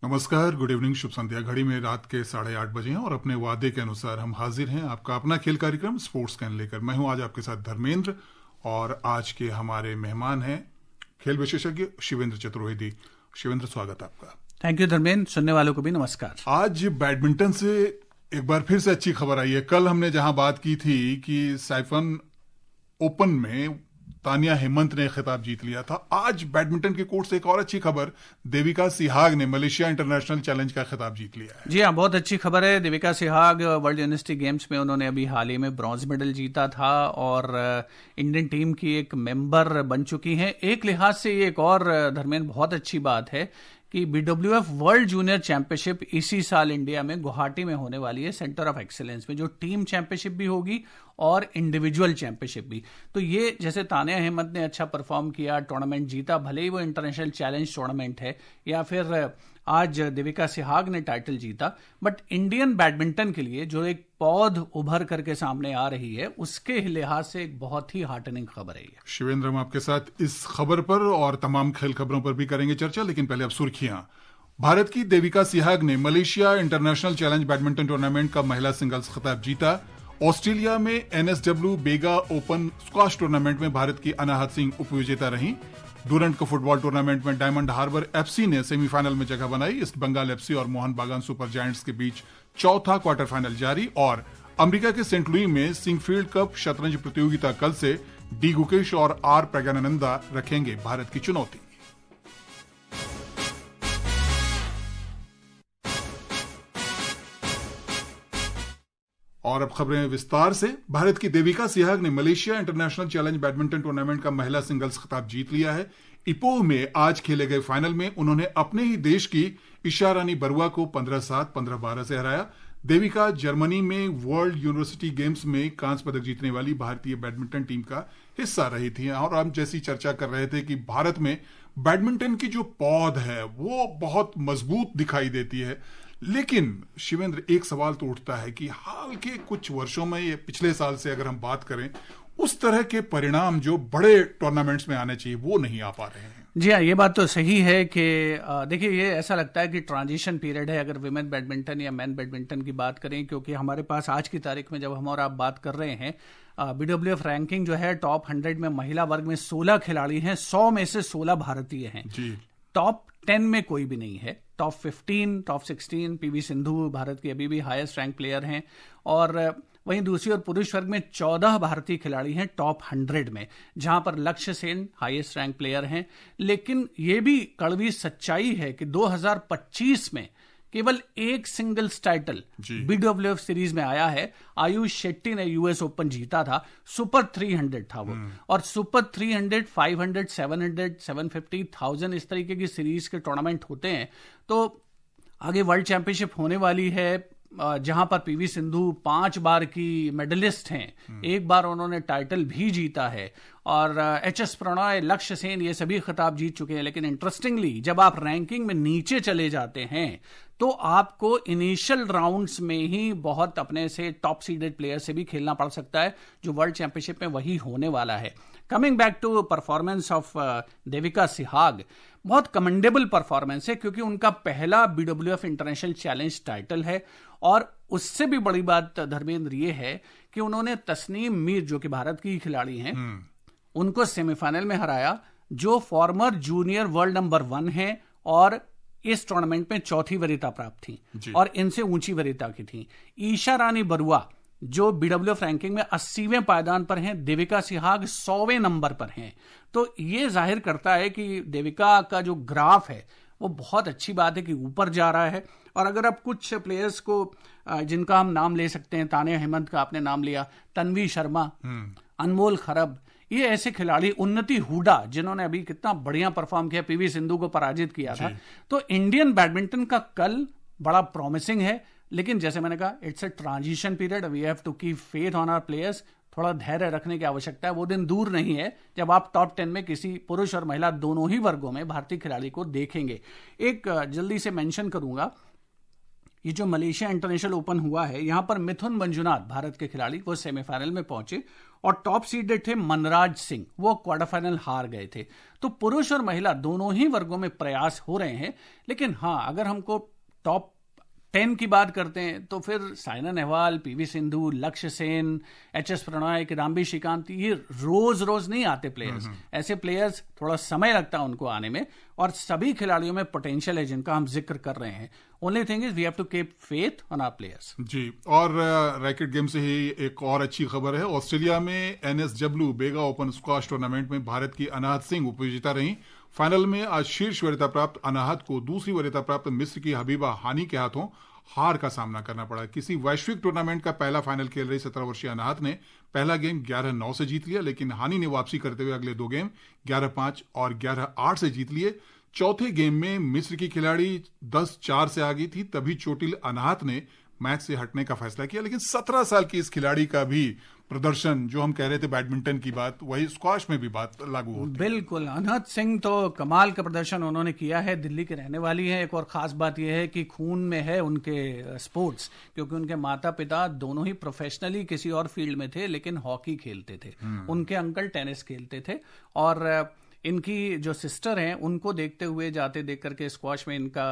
नमस्कार, good evening, शुभ संध्या। घड़ी में रात के 8:30 बजे हैं और अपने वादे के अनुसार हम हाजिर हैं आपका अपना खेल कार्यक्रम स्पोर्ट्स कैन लेकर। मैं हूं आज आपके साथ धर्मेंद्र और आज के हमारे मेहमान हैं खेल विशेषज्ञ शिवेंद्र चतुर्वेदी। शिवेंद्र, स्वागत आपका। थैंक यू धर्मेंद्र, सुनने वालों को भी नमस्कार। आज बैडमिंटन से एक बार फिर से अच्छी खबर आई है। कल हमने जहां बात की थी कि साइफन ओपन में तानिया हेमंत ने खिताब जीत लिया था, आज बैडमिंटन के कोर्ट से एक और अच्छी खबर, देविका सिहाग ने मलेशिया इंटरनेशनल चैलेंज का खिताब जीत लिया है। जी हाँ, बहुत अच्छी खबर है। Devika Sihag world university games में उन्होंने अभी हाल ही में ब्रॉन्ज मेडल जीता था और इंडियन टीम की एक मेंबर बन चुकी हैं। एक लिहाज से ये एक और धर्मेंद्र बहुत अच्छी बात है कि BWF वर्ल्ड जूनियर चैंपियनशिप इसी साल इंडिया में गुवाहाटी में होने वाली है, सेंटर ऑफ एक्सीलेंस में, जो टीम चैंपियनशिप भी होगी और इंडिविजुअल चैंपियनशिप भी। तो ये जैसे तानिया अहमद ने अच्छा परफॉर्म किया, टूर्नामेंट जीता, भले ही वो इंटरनेशनल चैलेंज टूर्नामेंट है, या फिर आज देविका सिहाग ने टाइटल जीता, बट इंडियन बैडमिंटन के लिए जो एक पौध उभर करके सामने आ रही है, उसके लिहाज से एक बहुत ही हार्टनिंग खबर है ये। शिवेंद्र, हम आपके साथ इस खबर पर और तमाम खेल खबरों पर भी करेंगे चर्चा, लेकिन पहले अब सुर्खियां। भारत की देविका सिहाग ने Malaysia international challenge badminton tournament का महिला सिंगल्स खिताब जीता। ऑस्ट्रेलिया में NSW बेगा ओपन स्क्वाश टूर्नामेंट में भारत की अनाहत सिंह उपविजेता रहीं। डूरंट को फुटबॉल टूर्नामेंट में डायमंड हार्बर FC ने सेमीफाइनल में जगह बनाई। ईस्ट बंगाल FC और मोहन बागान सुपर जायंट्स के बीच चौथा क्वार्टर फाइनल जारी। और अमेरिका के सेंट लुई में सिंगफील्ड कप शतरंज प्रतियोगिता कल से डी गुकेश और R प्रज्ञानंदा रखेंगे भारत की चुनौती। और अब खबरें विस्तार से। भारत की देविका सिहाग ने Malaysia international challenge badminton tournament का महिला सिंगल्स खिताब जीत लिया है। इपोह में आज खेले गए फाइनल में उन्होंने अपने ही देश की ईशा रानी बरुआ को 15-7, 15-12 से हराया। देविका जर्मनी में वर्ल्ड यूनिवर्सिटी गेम्स में कांस्य पदक जीतने वाली भारतीय बैडमिंटन टीम का हिस्सा रही थी। और हम जैसी चर्चा कर रहे थे कि भारत में बैडमिंटन की जो पौध है वो बहुत मजबूत दिखाई देती है, लेकिन शिवेंद्र, एक सवाल तो उठता है कि हाल के कुछ वर्षों में, ये पिछले साल से अगर हम बात करें, उस तरह के परिणाम जो बड़े टूर्नामेंट्स में आने चाहिए वो नहीं आ पा रहे हैं। जी हाँ, ये बात तो सही है कि देखिए, ये ऐसा लगता है कि ट्रांजिशन पीरियड है अगर विमेन बैडमिंटन या मैन बैडमिंटन की बात करें, क्योंकि हमारे पास आज की तारीख में जब हम और आप बात कर रहे हैं, BWF रैंकिंग जो है, टॉप 100 में महिला वर्ग में 16 खिलाड़ी हैं, 100 में से 16 भारतीय हैं जी। टॉप 10 में कोई भी नहीं है। Top 15, top 16 PV Sindhu Bharat की अभी भी हाईएस्ट रैंक प्लेयर हैं। और वहीं दूसरी ओर पुरुष वर्ग में 14 भारतीय खिलाड़ी हैं टॉप 100 में, जहां पर लक्ष्य सेन हाईएस्ट रैंक प्लेयर हैं। लेकिन यह भी कड़वी सच्चाई है कि 2025 में केवल एक सिंगल्स टाइटल BWF सीरीज में आया है। आयुष शेट्टी ने US ओपन जीता था, सुपर 300 था वो, और सुपर 300, 500, 700, 750, 1000 इस तरीके की सीरीज के टूर्नामेंट होते हैं। तो आगे वर्ल्ड चैंपियनशिप होने वाली है, जहां पर PV सिंधु 5 बार की मेडलिस्ट हैं, एक बार उन्होंने टाइटल भी जीता है, और HS प्रणॉय, लक्ष्य सेन, ये सभी खिताब जीत चुके हैं। लेकिन इंटरेस्टिंगली, जब आप रैंकिंग में नीचे चले जाते हैं तो आपको इनिशियल राउंड्स में ही बहुत अपने से टॉप सीडेड प्लेयर से भी खेलना पड़ सकता है, जो वर्ल्ड चैंपियनशिप में वही होने वाला है। Coming back to performance of Devika Sihag, बहुत कमेंडेबल परफॉर्मेंस है, क्योंकि उनका पहला BWF इंटरनेशनल चैलेंज टाइटल है। और उससे भी बड़ी बात धर्मेंद्र ये है कि उन्होंने तस्नीम मीर, जो कि भारत की खिलाड़ी हैं, उनको सेमीफाइनल में हराया, जो फॉर्मर जूनियर वर्ल्ड नंबर 1 है और इस टूर्नामेंट में चौथी वरीयता प्राप्त थी और इनसे ऊंची वरीयता की थी। ईशा रानी बरुआ, जो BWF रैंकिंग में 80वें पायदान पर हैं, देविका सिहाग 100वें नंबर पर हैं। तो ये जाहिर करता है कि देविका का जो ग्राफ है वो बहुत अच्छी बात है कि ऊपर जा रहा है। और अगर आप कुछ प्लेयर्स को, जिनका हम नाम ले सकते हैं, तानिया अहमद का आपने नाम लिया, तन्वी शर्मा, अनमोल खरब, ये ऐसे खिलाड़ी, उन्नति हुडा, जिन्होंने अभी कितना बढ़िया परफॉर्म किया, PV सिंधु को पराजित किया था। तो इंडियन बैडमिंटन का कल बड़ा प्रॉमिसिंग है। लेकिन जैसे मैंने कहा, it's a transition period, we have to keep faith on our players. थोड़ा धैर्य रखने की आवश्यकता है। वो दिन दूर नहीं है जब आप टॉप 10 में किसी पुरुष और महिला दोनों ही वर्गों में भारतीय खिलाड़ी को देखेंगे। एक जल्दी से मेंशन करूंगा, ये जो मलेशिया इंटरनेशनल ओपन हुआ है, यहां पर मिथुन मंजुनाथ भारत के खिलाड़ी वो सेमीफाइनल में पहुंचे और टॉप सीडेड थे मनराज सिंह, वो क्वार्टर फाइनल हार गए थे। तो पुरुष और महिला दोनों ही वर्गों में प्रयास हो रहे हैं, लेकिन हाँ, अगर हमको टॉप 10 की बात करते हैं तो फिर साइना नेहवाल, पीवी सिंधु, लक्ष्य सेन, एचएस प्रणॉय, किदाम्बी श्रीकांत, ये रोज रोज नहीं आते प्लेयर्स। ऐसे प्लेयर्स थोड़ा समय लगता है उनको आने में, और सभी खिलाड़ियों में पोटेंशियल है जिनका हम जिक्र कर रहे हैं। Only thing is we have to keep faith on our players. जी, और रैकेट गेम से ही एक और अच्छी खबर है। ऑस्ट्रेलिया में NSW बेगा ओपन स्क्वाश टूर्नामेंट में भारत की अनाहत सिंह उपविजेता रही। फाइनल में आज शीर्ष वरीयता प्राप्त अनाहत को दूसरी वरीयता प्राप्त मिस्र की हबीबा हानी के हाथों हार का सामना करना पड़ा। किसी वैश्विक टूर्नामेंट का पहला फाइनल खेल रही 17 वर्षीय अनाहत ने पहला गेम 11-9 से जीत लिया, लेकिन हानी ने वापसी करते हुए अगले 2 गेम 11-5 और 11-8 से जीत लिए। चौथे गेम में मिस्र की खिलाड़ी 10-4 से आ गई थी, तभी चोटिल अनाहत ने मैच से हटने का फैसला किया। लेकिन 17 साल की इस खिलाड़ी का भी प्रदर्शन, जो हम कह रहे थे बैडमिंटन की बात, वही स्क्वाश में भी बात लागू होती है। बिल्कुल, अनाहत सिंह तो कमाल का प्रदर्शन उन्होंने किया है। दिल्ली के रहने वाली है। एक और खास बात यह है कि खून में है उनके स्पोर्ट्स, क्योंकि उनके माता पिता दोनों ही प्रोफेशनली किसी और फील्ड में थे, लेकिन हॉकी खेलते थे। उनके अंकल टेनिस खेलते थे, और इनकी जो सिस्टर हैं उनको देखते हुए, जाते देख करके स्क्वाश में इनका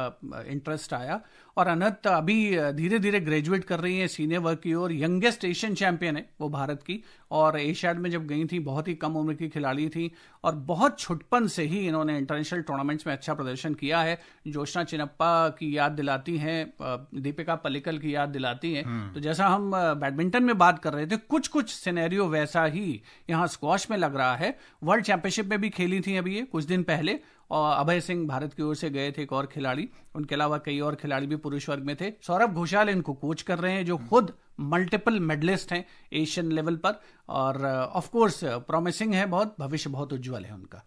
इंटरेस्ट आया। और अनहत अभी धीरे धीरे ग्रेजुएट कर रही हैं सीनियर वर्ग की ओर। यंगेस्ट एशियन चैंपियन है वो भारत की, और एशियाड में जब गई थी बहुत ही कम उम्र की खिलाड़ी थी, और बहुत छुटपन से ही इन्होंने इंटरनेशनल टूर्नामेंट्स में अच्छा प्रदर्शन किया है। जोशना चिनप्पा की याद दिलाती हैं, दीपिका पल्लिकल की याद दिलाती हैं। तो जैसा हम बैडमिंटन में बात कर रहे थे, कुछ कुछ सिनेरियो वैसा ही यहाँ स्क्वाश में लग रहा है। वर्ल्ड चैंपियनशिप में भी खेली थी अभी ये कुछ दिन पहले, और अभय सिंह भारत की ओर से गए थे, एक और खिलाड़ी। उनके अलावा कई और खिलाड़ी भी पुरुष वर्ग में थे। सौरभ घोषाल इनको कोच कर रहे हैं, जो खुद मल्टीपल मेडलिस्ट हैं एशियन लेवल पर, और ऑफ कोर्स प्रॉमिसिंग है बहुत, भविष्य बहुत उज्जवल है उनका।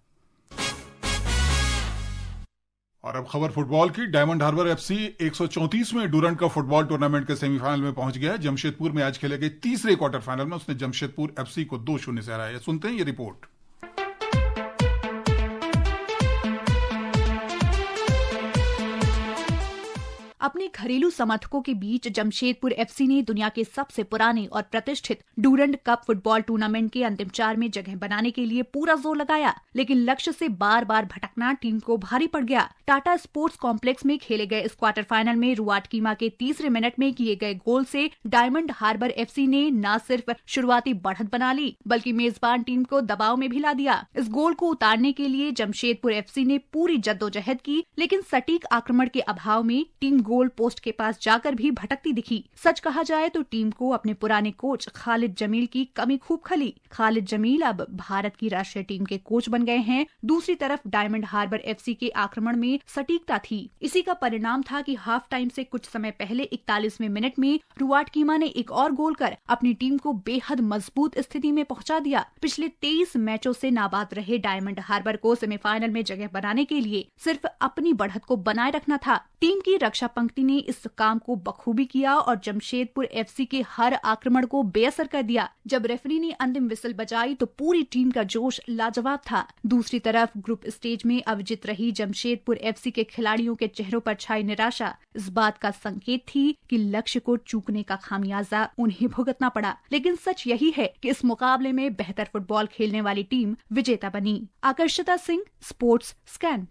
और अब खबर फुटबॉल की। डायमंड हार्बर FC 134वें डूरंट कप फुटबॉल टूर्नामेंट के सेमीफाइनल में पहुंच गया है। जमशेदपुर में आज खेले गए तीसरे क्वार्टर फाइनल में उसने जमशेदपुर FC को 2-0 से हराया। सुनते हैं ये रिपोर्ट। अपने घरेलू समर्थकों के बीच जमशेदपुर FC ने दुनिया के सबसे पुराने और प्रतिष्ठित डूरंट कप फुटबॉल टूर्नामेंट के अंतिम 4 में जगह बनाने के लिए पूरा जोर लगाया, लेकिन लक्ष्य से बार बार भटकना टीम को भारी पड़ गया। टाटा स्पोर्ट्स कॉम्प्लेक्स में खेले गए इस क्वार्टर फाइनल में रुआट कीमा के तीसरे मिनट में किए गए गोल से डायमंड हार्बर FC ने न सिर्फ शुरुआती बढ़त बना ली, बल्कि मेजबान टीम को दबाव में भी ला दिया। इस गोल को उतारने के लिए जमशेदपुर FC ने पूरी जद्दोजहद की, लेकिन सटीक आक्रमण के अभाव में टीम गोल पोस्ट के पास जाकर भी भटकती दिखी। सच कहा जाए तो टीम को अपने पुराने कोच खालिद जमील की कमी खूब खली। खालिद जमील अब भारत की राष्ट्रीय टीम के कोच बन गए हैं। दूसरी तरफ डायमंड हार्बर FC के आक्रमण में सटीकता थी। इसी का परिणाम था कि हाफ टाइम से कुछ समय पहले 41वें मिनट में रुआट कीमा ने एक और गोल कर अपनी टीम को बेहद मजबूत स्थिति में पहुंचा दिया। पिछले 23 मैचों से नाबाद रहे डायमंड हार्बर को सेमीफाइनल में जगह बनाने के लिए सिर्फ अपनी बढ़त को बनाए रखना था। टीम की रक्षा पंक्ति ने इस काम को बखूबी किया और जमशेदपुर FC के हर आक्रमण को बेअसर कर दिया। जब रेफरी ने अंतिम विसल बजाई तो पूरी टीम का जोश लाजवाब था। दूसरी तरफ ग्रुप स्टेज में अविजित रही जमशेदपुर FC के खिलाड़ियों के चेहरों पर छाई निराशा इस बात का संकेत थी कि लक्ष्य को चूकने का खामियाजा उन्हें भुगतना पड़ा। लेकिन सच यही है कि इस मुकाबले में बेहतर फुटबॉल खेलने वाली टीम विजेता बनी। आकर्षिता सिंह, स्पोर्ट्स स्कैन।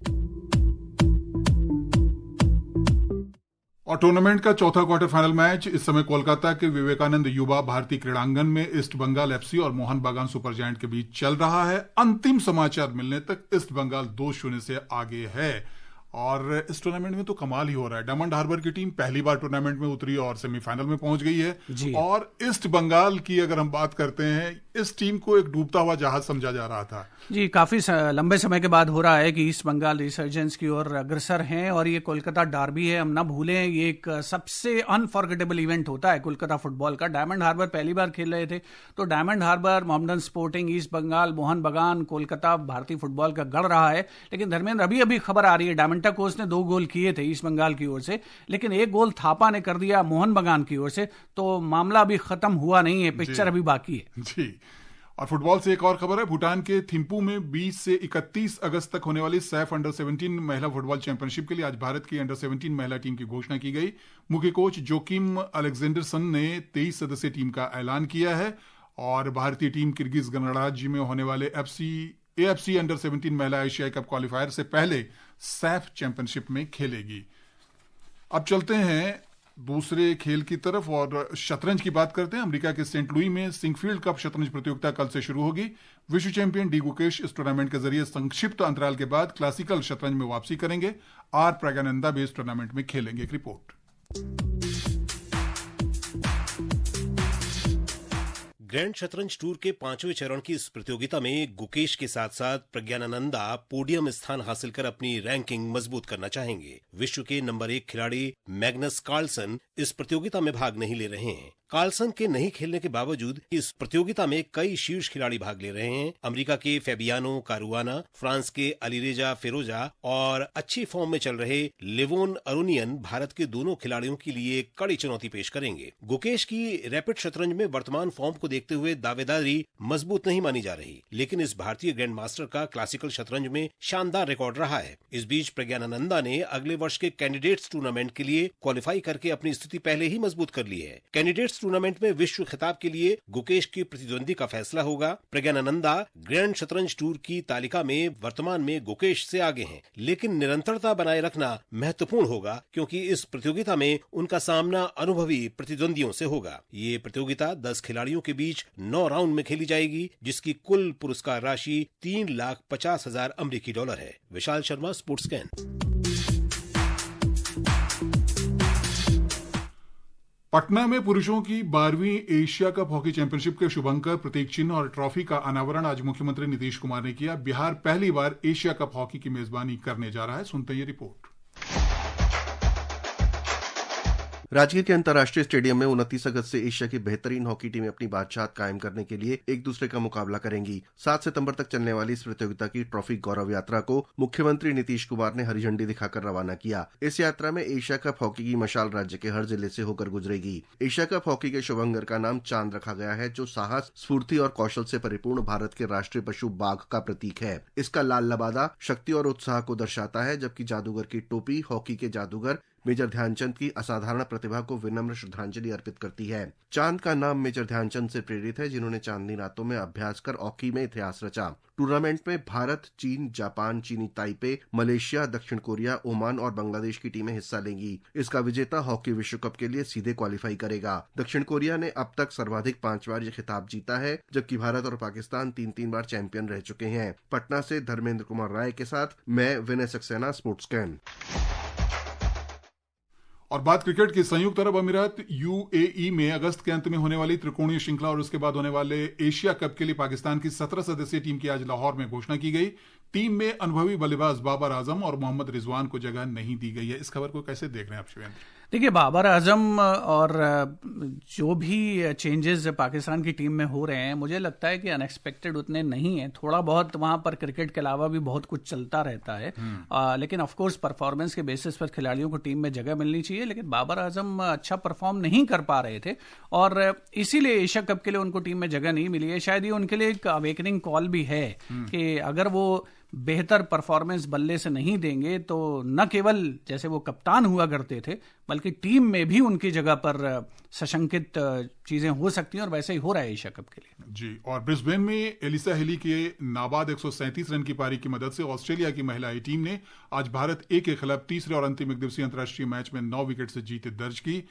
और टूर्नामेंट का चौथा क्वार्टर फाइनल मैच इस समय कोलकाता के विवेकानंद युवा भारती क्रीड़ांगन में ईस्ट बंगाल FC और मोहन बागान सुपर जायंट के बीच चल रहा है। अंतिम समाचार मिलने तक ईस्ट बंगाल 2-0 से आगे है। और इस टूर्नामेंट में तो कमाल ही हो रहा है। डायमंड हार्बर की टीम पहली बार टूर्नामेंट में उतरी और सेमीफाइनल में पहुंच गई है। और ईस्ट बंगाल की अगर हम बात करते हैं, इस टीम को एक डूबता हुआ जहाज समझा जा रहा था। जी, काफी लंबे समय के बाद हो रहा है कि ईस्ट बंगाल रिसर्जेंस की ओर अग्रसर हैं, और ये कोलकाता डार्बी है, हम ना भूलें। ये एक सबसे अनफॉरगेटेबल इवेंट होता है कोलकाता फुटबॉल का। डायमंड हार्बर पहली बार खेल रहे थे, तो डायमंड हार्बर, मोहम्मदन स्पोर्टिंग, ईस्ट बंगाल, मोहन बागान, कोलकाता भारतीय फुटबॉल का गढ़ रहा है। लेकिन धर्मेंद्र, अभी खबर आ रही है, डायमंड कोच ने 2 गोल किए थे ईस्ट बंगाल की ओर से, लेकिन 1 गोल थापा ने कर दिया मोहन बागान की ओर से। तो मामला अभी खत्म हुआ नहीं है, पिक्चर अभी बाकी है। जी, और फुटबॉल से एक और खबर है। भूटान के थिम्पू में 20 से 31 अगस्त तक होने वाली सैफ अंडर 17 महिला फुटबॉल चैंपियनशिप के लिए आज भारत की अंडर 17 महिला टीम की घोषणा की गई। मुख्य कोच जोकिम अलेक्जेंडरसन ने 23 सदस्यीय टीम का ऐलान किया है और भारतीय टीम किर्गिज गणराज्य में होने वाले AFC अंडर 17 महिला एशियाई कप क्वालिफायर से पहले सैफ चैंपियनशिप में खेलेगी। अब चलते हैं दूसरे खेल की तरफ और शतरंज की बात करते हैं। अमेरिका के सेंट लुई में सिंकफील्ड कप शतरंज प्रतियोगिता कल से शुरू होगी। विश्व चैंपियन डी गुकेश इस टूर्नामेंट के जरिए संक्षिप्त अंतराल के बाद क्लासिकल शतरंज में वापसी करेंगे। आर प्रज्ञानंदा भी इस टूर्नामेंट में खेलेंगे। एक रिपोर्ट। ग्रैंड शतरंज टूर के 5वें चरण की इस प्रतियोगिता में गुकेश के साथ साथ प्रज्ञानंदा पोडियम स्थान हासिल कर अपनी रैंकिंग मजबूत करना चाहेंगे। विश्व के नंबर 1 खिलाड़ी मैग्नस कार्लसन इस प्रतियोगिता में भाग नहीं ले रहे हैं। कार्लसन के नहीं खेलने के बावजूद इस प्रतियोगिता में कई शीर्ष खिलाड़ी भाग ले रहे हैं। अमेरिका के फेबियानो कारुआना, फ्रांस के अलीरेजा फेरोजा और अच्छी फॉर्म में चल रहे लेवोन अरुनियन भारत के दोनों खिलाड़ियों के लिए कड़ी चुनौती पेश करेंगे। गुकेश की रैपिड शतरंज में वर्तमान फॉर्म को देखते हुए दावेदारी मजबूत नहीं मानी जा रही, लेकिन इस भारतीय ग्रैंड मास्टर का क्लासिकल शतरंज में शानदार रिकॉर्ड रहा है। इस बीच प्रज्ञानंदा ने अगले वर्ष के कैंडिडेट्स टूर्नामेंट के लिए क्वालिफाई करके अपनी स्थिति पहले ही मजबूत कर ली है। कैंडिडेट्स टूर्नामेंट में विश्व खिताब के लिए गुकेश की प्रतिद्वंदी का फैसला होगा। प्रज्ञानंदा ग्रैंड शतरंज टूर की तालिका में वर्तमान में गुकेश से आगे हैं, लेकिन निरंतरता बनाए रखना महत्वपूर्ण होगा क्योंकि इस प्रतियोगिता में उनका सामना अनुभवी प्रतिद्वंदियों से होगा। ये प्रतियोगिता 10 खिलाड़ियों के बीच 9 राउंड में खेली जाएगी, जिसकी कुल पुरस्कार राशि $3,50,000 अमेरिकी डॉलर है। Vishal Sharma, sports can. पटना में पुरुषों की 12वीं एशिया कप हॉकी चैंपियनशिप के शुभंकर, प्रतीक चिन्ह और ट्रॉफी का अनावरण आज मुख्यमंत्री नीतीश कुमार ने किया। बिहार पहली बार एशिया कप हॉकी की मेजबानी करने जा रहा है। सुनते हैं रिपोर्ट। राजगीर के अंतर्राष्ट्रीय स्टेडियम में 29 अगस्त से एशिया की बेहतरीन हॉकी टीमें अपनी बादशाहत कायम करने के लिए एक दूसरे का मुकाबला करेंगी। 7 सितंबर तक चलने वाली इस प्रतियोगिता की ट्रॉफी गौरव यात्रा को मुख्यमंत्री नीतीश कुमार ने हरी झंडी दिखाकर रवाना किया। इस यात्रा में एशिया कप हॉकी की मशाल राज्य के हर जिले से होकर गुजरेगी। एशिया कप हॉकी के शुभंकर का नाम चांद रखा गया है, जो साहस, स्फूर्ति और कौशल से परिपूर्ण भारत के राष्ट्रीय पशु बाघ का प्रतीक है। इसका लाल लबादा शक्ति और उत्साह को दर्शाता है, जबकि जादूगर की टोपी हॉकी के जादूगर मेजर ध्यानचंद की असाधारण प्रतिभा को विनम्र श्रद्धांजलि अर्पित करती है। चांद का नाम मेजर ध्यानचंद से प्रेरित है, जिन्होंने चांदनी रातों में अभ्यास कर हॉकी में इतिहास रचा। टूर्नामेंट में भारत, चीन, जापान, चीनी ताइपे, मलेशिया, दक्षिण कोरिया, ओमान और बांग्लादेश की टीमें हिस्सा लेंगी। इसका विजेता हॉकी विश्व कप के लिए सीधे क्वालिफाई करेगा। दक्षिण कोरिया ने अब तक सर्वाधिक 5 बार यह खिताब जीता है, जबकि भारत और पाकिस्तान 3-3 बार चैंपियन रह चुके हैं। पटना से धर्मेंद्र कुमार राय के साथ मैं विनय सक्सेना, स्पोर्ट्स कैन। और बात क्रिकेट की। संयुक्त अरब अमीरात UAE में अगस्त के अंत में होने वाली त्रिकोणीय श्रृंखला और उसके बाद होने वाले एशिया कप के लिए पाकिस्तान की 17 सदस्यीय टीम की आज लाहौर में घोषणा की गई। टीम में अनुभवी बल्लेबाज बाबर आजम और मोहम्मद रिजवान को जगह नहीं दी गई है। इस खबर को कैसे देख रहे हैं आप शिवेंद्र? देखिए, बाबर आजम और जो भी चेंजेस पाकिस्तान की टीम में हो रहे हैं, मुझे लगता है कि अनएक्सपेक्टेड उतने नहीं है। थोड़ा बहुत वहां पर क्रिकेट के अलावा भी बहुत कुछ चलता रहता है, लेकिन ऑफ कोर्स परफॉर्मेंस के बेसिस पर खिलाड़ियों को टीम में जगह मिलनी चाहिए। लेकिन बाबर आजम अच्छा परफॉर्म नहीं कर पा रहे थे और इसीलिए एशिया कप के लिए उनको टीम में जगह नहीं मिली है। शायद ये उनके लिए एक अवेकनिंग कॉल भी है कि अगर वो बेहतर परफॉर्मेंस बल्ले से नहीं देंगे तो न केवल जैसे वो कप्तान हुआ करते थे, बल्कि टीम में भी उनकी जगह पर सशंकित चीजें हो सकती हैं, और वैसे ही हो रहा है एशिया कप के लिए। जी, और ब्रिस्बेन में एलिसा हेली के नाबाद 137 रन की पारी की मदद से ऑस्ट्रेलिया की महिला टीम ने आज भारत A के खिलाफ तीसरे और अंतिम एकदिवसीय अंतर्राष्ट्रीय मैच में 9 विकेट से जीत दर्ज की।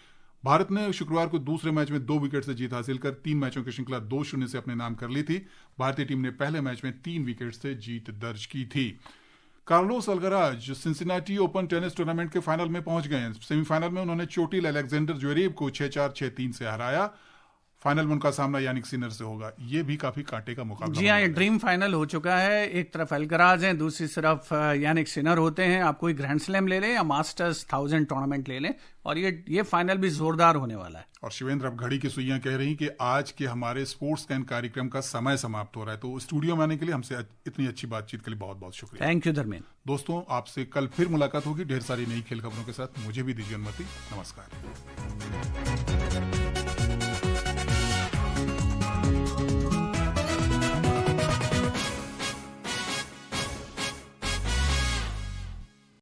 भारत ने शुक्रवार को दूसरे मैच में 2 विकेट से जीत हासिल कर 3 मैचों की श्रृंखला 2-0 से अपने नाम कर ली थी। भारतीय टीम ने पहले मैच में 3 विकेट से जीत दर्ज की थी। Carlos Alcaraz Cincinnati open tennis tournament के फाइनल में पहुंच गए हैं। सेमीफाइनल में उन्होंने चोटिल अलेक्जेंडर ज्वेरेव को 6-4, 6-3 से हराया। फाइनल में उनका सामना यानिक सिनर से होगा। ये भी काफी कांटे का मुकाबला। जी हाँ, ये ड्रीम फाइनल हो चुका है। एक तरफ अल्कराज हैं, दूसरी तरफ यानिक सिनर होते हैं। आप कोई ग्रैंड स्लैम ले लें या मास्टर्स 1000 टूर्नामेंट ले लें, और ये फाइनल भी जोरदार होने वाला है। और शिवेंद्र, अब घड़ी की सुइयां कह रही कि आज के हमारे स्पोर्ट्स कैन कार्यक्रम का समय समाप्त हो रहा है, तो स्टूडियो में आने के लिए, हमसे इतनी अच्छी बातचीत के लिए बहुत बहुत शुक्रिया। Thank you Dharmendra. दोस्तों, आपसे कल फिर मुलाकात होगी ढेर सारी नई खेल खबरों के साथ। मुझे भी दीजिए अनुमति। नमस्कार।